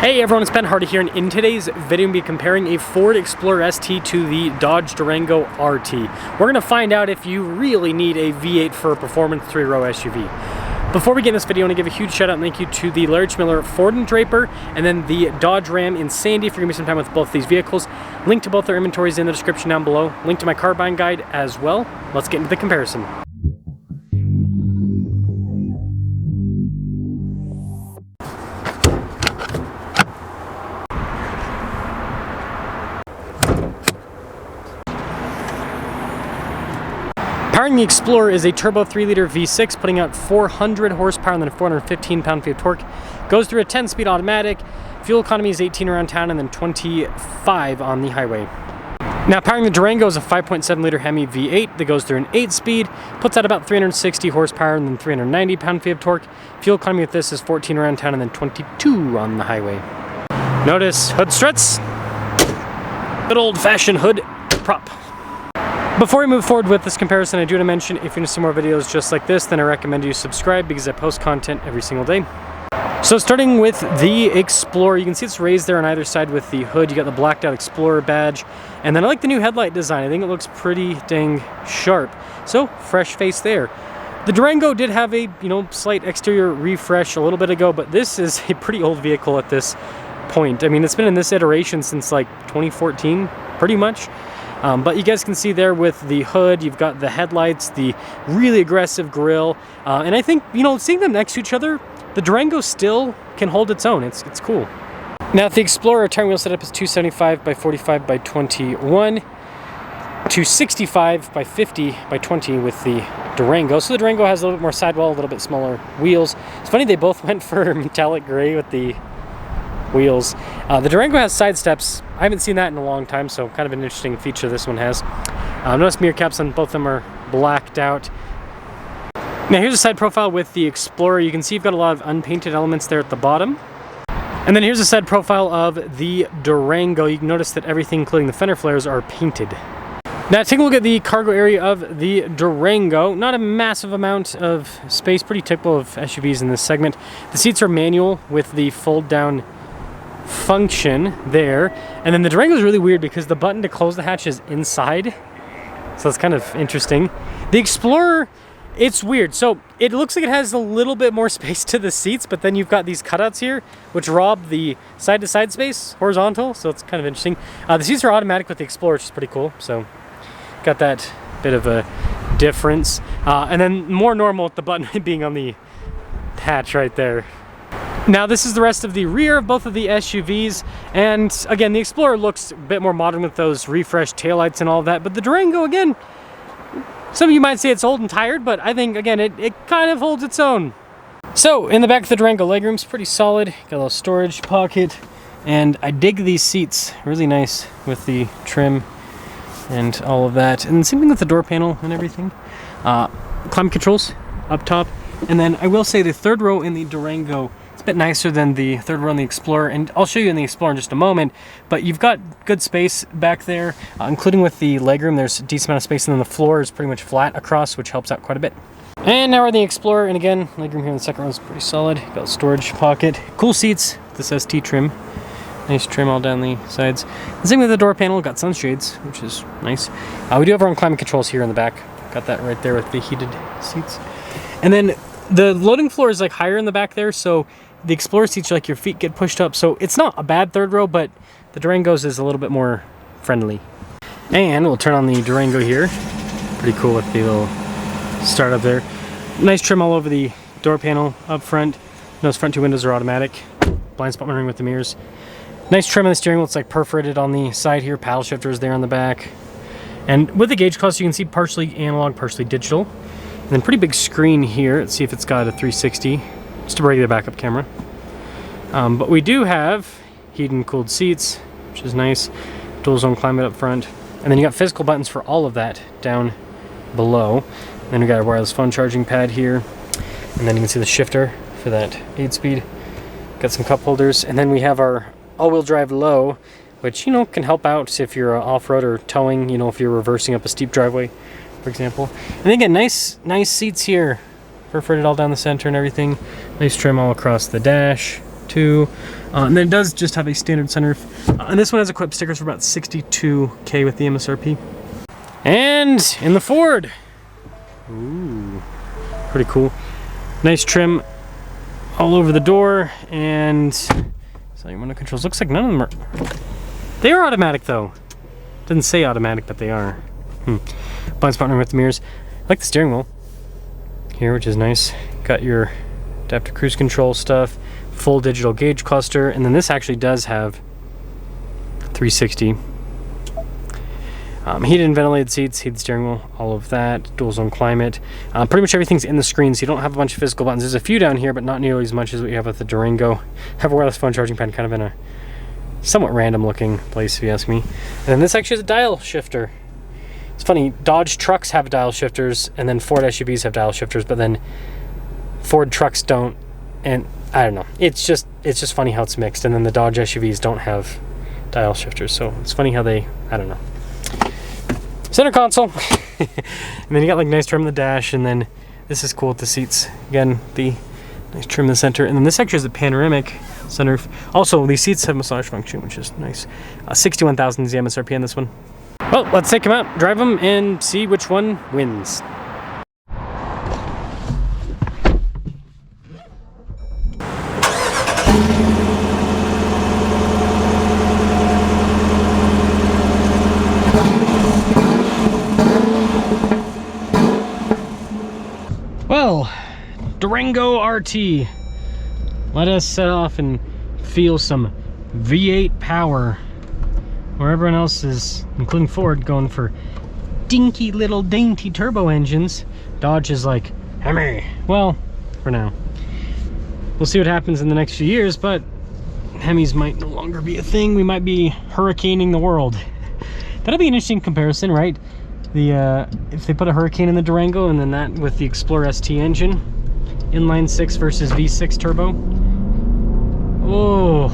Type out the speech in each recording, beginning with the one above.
Hey everyone, it's Ben Hardy here, and in today's video we'll be comparing a Ford Explorer ST to the Dodge Durango RT. We're going to find out if you really need a V8 for a performance 3-row SUV. Before we get in this video, I want to give a huge shout out and thank you to the Larry Miller Ford and Draper, and then the Dodge Ram in Sandy if you're going to be some time with both these vehicles. Link to both their inventories in the description down below. Link to my car buying guide as well. Let's get into the comparison. Powering the Explorer is a turbo 3-liter V6 putting out 400 horsepower and then 415 pound-feet of torque. Goes through a 10-speed automatic. Fuel economy is 18 around town and then 25 on the highway. Now powering the Durango is a 5.7-liter Hemi V8 that goes through an 8-speed, puts out about 360 horsepower and then 390 pound-feet of torque. Fuel economy with this is 14 around town and then 22 on the highway. Notice hood struts. Good old-fashioned hood prop. Before we move forward with this comparison, I do want to mention if you want to see more videos just like this, then I recommend you subscribe because I post content every single day. So starting with the Explorer, you can see it's raised there on either side with the hood. You got the blacked out Explorer badge, and then I like the new headlight design. I think it looks pretty dang sharp. So fresh face there. The Durango did have a slight exterior refresh a little bit ago, but this is a pretty old vehicle at this point. I mean, it's been in this iteration since like 2014, pretty much. But you guys can see there with the hood, you've got the headlights, the really aggressive grille, and I think, seeing them next to each other, the Durango still can hold its own. It's cool. Now, the Explorer tire wheel setup is 275 by 45 by 21, 265 by 50 by 20 with the Durango. So the Durango has a little bit more sidewall, a little bit smaller wheels. It's funny they both went for metallic gray with the wheels. The Durango has side steps. I haven't seen that in a long time, so kind of an interesting feature this one has. Notice mirror caps on both of them are blacked out. Now here's a side profile with the Explorer. You can see you've got a lot of unpainted elements there at the bottom. And then here's a side profile of the Durango. You can notice that everything, including the fender flares, are painted. Now take a look at the cargo area of the Durango. Not a massive amount of space, pretty typical of SUVs in this segment. The seats are manual with the fold down function there, and then the Durango is really weird because the button to close the hatch is inside, so it's kind of interesting. The Explorer, it's weird. So it looks like it has a little bit more space to the seats, but then you've got these cutouts here which rob the side-to-side space horizontal, so it's kind of interesting. The seats are automatic with the Explorer, which is pretty cool, so got that bit of a difference, and then more normal with the button being on the hatch right there. Now this is the rest of the rear of both of the SUVs, and again the Explorer looks a bit more modern with those refreshed taillights and all of that, but the Durango, again, some of you might say it's old and tired, but I think again it kind of holds its own. So in the back of the Durango, legroom's pretty solid, got a little storage pocket, and I dig these seats, really nice with the trim and all of that, and same thing with the door panel and everything. Climate controls up top, and then I will say the third row in the Durango, it's a bit nicer than the third row in the Explorer, and I'll show you in the Explorer in just a moment, but you've got good space back there, including with the legroom. There's a decent amount of space, and then the floor is pretty much flat across, which helps out quite a bit. And now we're in the Explorer, and again, legroom here in the second row is pretty solid. Got a storage pocket, cool seats, this ST trim, nice trim all down the sides. The same with the door panel, got sunshades, which is nice. We do have our own climate controls here in the back. Got that right there with the heated seats. And then the loading floor is like higher in the back there, so the Explorer seats are like your feet get pushed up, so it's not a bad third row, but the Durango's is a little bit more friendly. And we'll turn on the Durango here. Pretty cool with the little startup there. Nice trim all over the door panel up front. Those front two windows are automatic. Blind spot monitoring with the mirrors. Nice trim on the steering wheel. It's like perforated on the side here. Paddle shifters there on the back. And with the gauge cluster, you can see partially analog, partially digital. And then pretty big screen here. Let's see if it's got a 360. Just a regular backup camera. But we do have heated and cooled seats, which is nice. Dual zone climate up front. And then you got physical buttons for all of that down below. And then we got a wireless phone charging pad here. And then you can see the shifter for that 8-speed. Got some cup holders. And then we have our all-wheel drive low, which, can help out if you're off-road or towing, if you're reversing up a steep driveway, for example. And again, nice seats here. Perforated all down the center and everything. Nice trim all across the dash. 2. And then it does just have a standard sunroof. And this one has equipped stickers for about $62K with the MSRP. And in the Ford. Ooh, pretty cool. Nice trim all over the door, and so your window controls. Looks like none of them are. They are automatic though. Doesn't say automatic, but they are. Blind spot with the mirrors. I like the steering wheel here, which is nice. Got your adaptive cruise control stuff, full digital gauge cluster, and then this actually does have 360. Heated and ventilated seats, heated steering wheel, all of that, dual zone climate. Pretty much everything's in the screen, so you don't have a bunch of physical buttons. There's a few down here, but not nearly as much as what you have with the Durango. Have a wireless phone charging pad kind of in a somewhat random looking place, if you ask me. And then this actually is a dial shifter. It's funny, Dodge trucks have dial shifters, and then Ford SUVs have dial shifters, but then Ford trucks don't, and I don't know. It's just funny how it's mixed, and then the Dodge SUVs don't have dial shifters, so it's funny how they, I don't know. Center console, and then you got like nice trim on the dash, and then this is cool with the seats. Again, the nice trim in the center, and then this actually is a panoramic sunroof. Also, these seats have massage function, which is nice. 61,000 is the MSRP on this one. Well, let's take them out, drive them, and see which one wins. Well, Durango RT. Let us set off and feel some V8 power. Where everyone else is, including Ford, going for dinky little dainty turbo engines, Dodge is like, Hemi. Well, for now. We'll see what happens in the next few years, but Hemis might no longer be a thing. We might be hurricaning the world. That'll be an interesting comparison, right? If they put a Hurricane in the Durango and then that with the Explorer ST engine, inline 6 versus V6 turbo. Oh,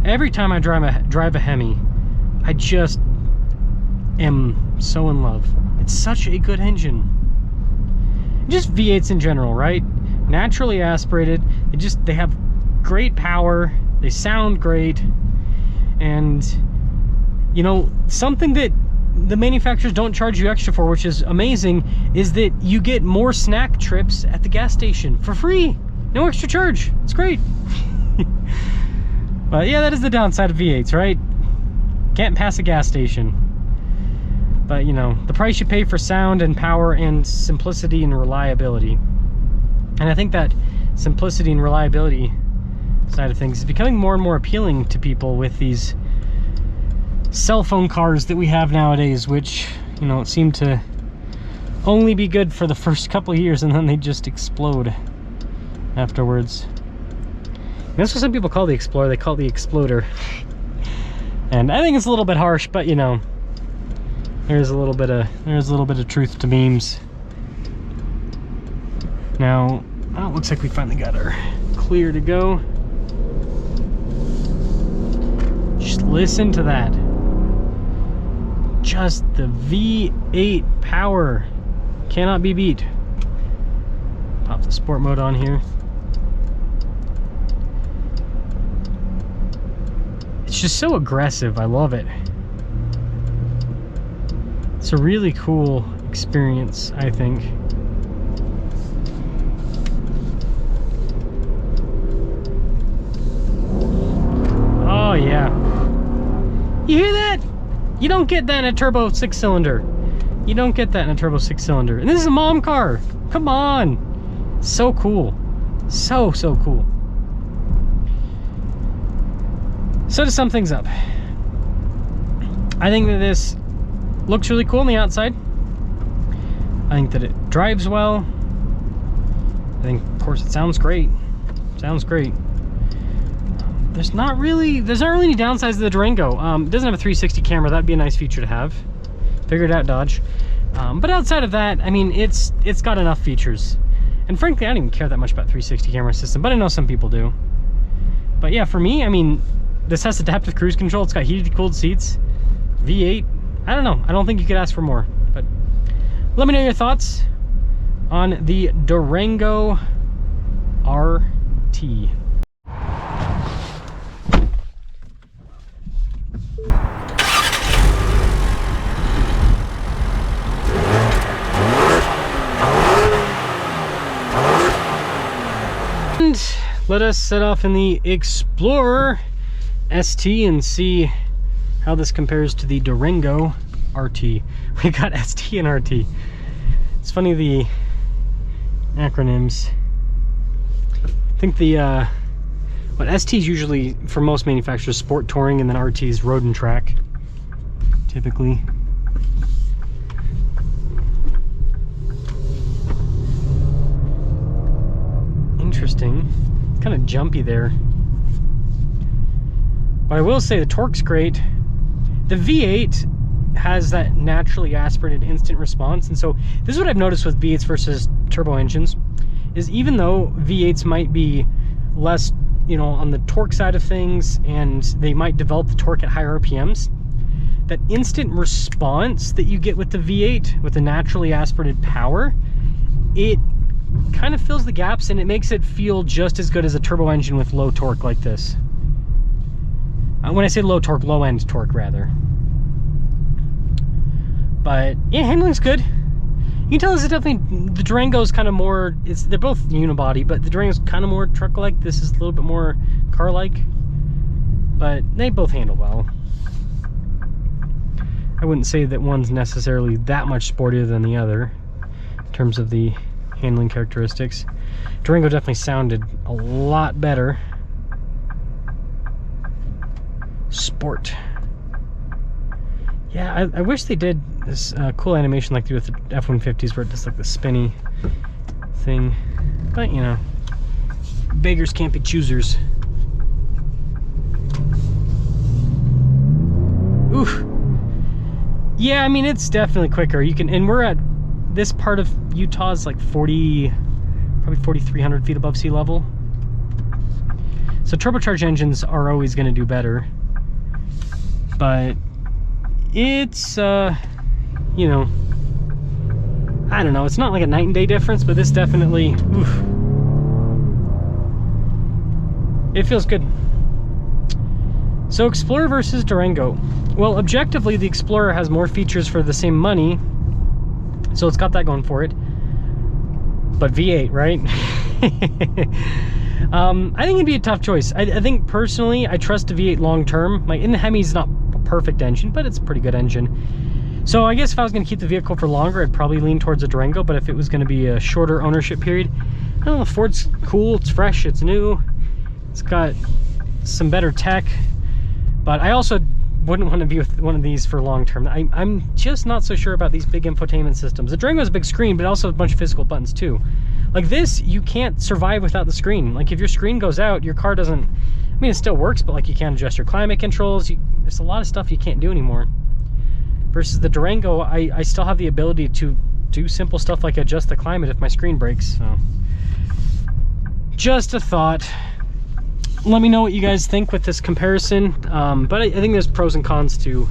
every time I drive a Hemi, I just am so in love. It's such a good engine. Just V8s in general, right? Naturally aspirated. They have great power. They sound great, and you know, something that the manufacturers don't charge you extra for, which is amazing, is that you get more snack trips at the gas station for free. No extra charge. It's great. But yeah, that is the downside of V8s, right? Can't pass a gas station. But you know, the price you pay for sound and power and simplicity and reliability. And I think that simplicity and reliability side of things is becoming more and more appealing to people with these cell phone cars that we have nowadays, which, you know, seem to only be good for the first couple of years and then they just explode afterwards. And that's what some people call the Explorer. They call it the Exploder. And I think it's a little bit harsh, but you know, there's a little bit of truth to memes. Now, oh, it looks like we finally got our clear to go. Just listen to that. Just the V8 power cannot be beat. Pop the sport mode on here. It's just so aggressive. I love it. It's a really cool experience, I think. Oh yeah. You hear that? You don't get that in a turbo 6-cylinder. You don't get that in a turbo 6-cylinder. And this is a mom car. Come on. So cool. So cool. So to sum things up, I think that this looks really cool on the outside. I think that it drives well. I think, of course, it sounds great. Sounds great. There's not really any downsides to the Durango. It doesn't have a 360 camera. That'd be a nice feature to have. Figured out, Dodge. But outside of that, I mean, it's got enough features. And frankly, I don't even care that much about 360 camera system, but I know some people do. But yeah, for me, I mean, this has adaptive cruise control. It's got heated, cooled seats. V8. I don't know. I don't think you could ask for more. But let me know your thoughts on the Durango RT. let us set off in the Explorer ST and see how this compares to the Durango RT. We got ST and RT. It's funny, the acronyms. I think the what ST is usually for most manufacturers sport touring, and then RT is road and track typically. Interesting. It's kind of jumpy there. But I will say the torque's great. The V8 has that naturally aspirated instant response, and so this is what I've noticed with V8s versus turbo engines, is even though V8s might be less, you know, on the torque side of things, and they might develop the torque at higher RPMs, that instant response that you get with the V8 with the naturally aspirated power, it kind of fills the gaps, and it makes it feel just as good as a turbo engine with low torque like this. When I say low torque, low end torque rather. But yeah, handling's good. You can tell this is definitely, the Durango's kind of more, they're both unibody, but the Durango's kind of more truck-like. This is a little bit more car-like, but they both handle well. I wouldn't say that one's necessarily that much sportier than the other in terms of the handling characteristics. Durango definitely sounded a lot better. Sport. Yeah, I wish they did this cool animation like they do with the F-150s, where it does like the spinny thing. But, you know, beggars can't be choosers. Oof. Yeah, I mean, it's definitely quicker. You can, and we're at, this part of Utah is like 40, probably 4,300 feet above sea level. So turbocharged engines are always going to do better. But it's, you know, I don't know, it's not like a night and day difference, but this definitely, oof, it feels good. So Explorer versus Durango. Well, objectively, the Explorer has more features for the same money, so it's got that going for it. But V8, right? I think it'd be a tough choice. I think personally, I trust the V8 long term. Like, in the Hemi's not a perfect engine, but it's a pretty good engine. So I guess if I was going to keep the vehicle for longer, I'd probably lean towards a Durango. But if it was going to be a shorter ownership period, I don't know, the Ford's cool, it's fresh, it's new, it's got some better tech. But I also wouldn't want to be with one of these for long term. I'm just not so sure about these big infotainment systems. The Durango has a big screen, but also a bunch of physical buttons too. Like this, you can't survive without the screen. Like if your screen goes out, your car doesn't, I mean, it still works, but like you can't adjust your climate controls. There's a lot of stuff you can't do anymore. Versus the Durango, I still have the ability to do simple stuff like adjust the climate if my screen breaks. So just a thought. Let me know what you guys think with this comparison. But I think there's pros and cons to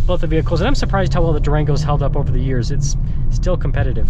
both the vehicles, and I'm surprised how well the Durango's held up over the years. It's still competitive.